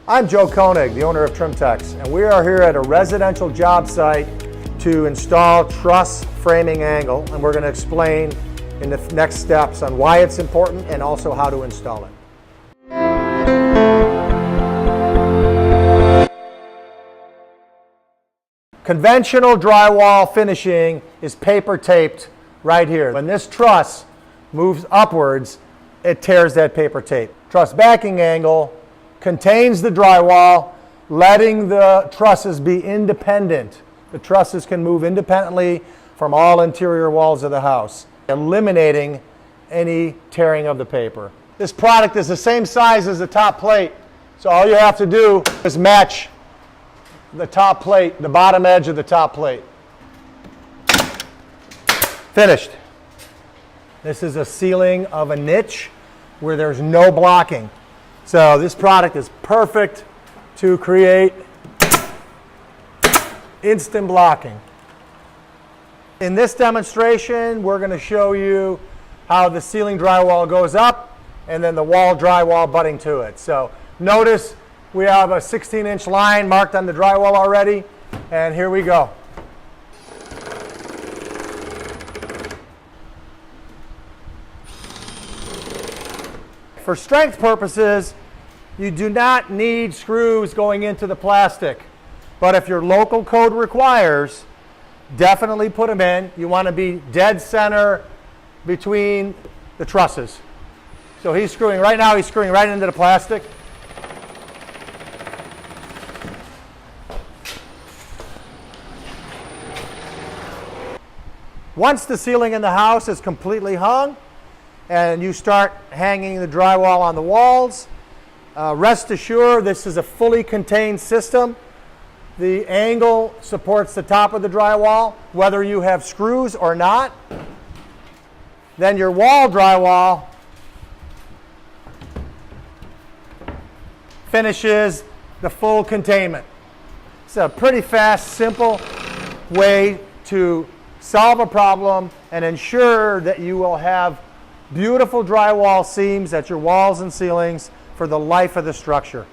I'm Joe Koenig, the owner of Trim-Tex, and we are here at a residential job site to install truss framing angle, and we're going to explain in the next steps on why it's important and also how to install it. Conventional drywall finishing is paper taped right here. When this truss moves upwards, it tears that paper tape. Truss backing angle contains the drywall, letting the trusses be independent. The trusses can move independently from all interior walls of the house, eliminating any tearing of the paper. This product is the same size as the top plate, so all you have to do is match the top plate, the bottom edge of the top plate. Finished. This is a sealing of a niche where there's no blocking. So this product is perfect to create instant blocking. In this demonstration, we're going to show you how the ceiling drywall goes up and then the wall drywall butting to it. So notice we have a 16-inch line marked on the drywall already, and here we go. For strength purposes, you do not need screws going into the plastic, but if your local code requires, definitely put them in. You want to be dead center between the trusses. So he's screwing right now, he's screwing right into the plastic. Once the ceiling in the house is completely hung and you start hanging the drywall on the walls, rest assured this is a fully contained system. The angle supports the top of the drywall, whether you have screws or not. Then your wall drywall finishes the full containment. It's a pretty fast, simple way to solve a problem and ensure that you will have beautiful drywall seams at your walls and ceilings for the life of the structure.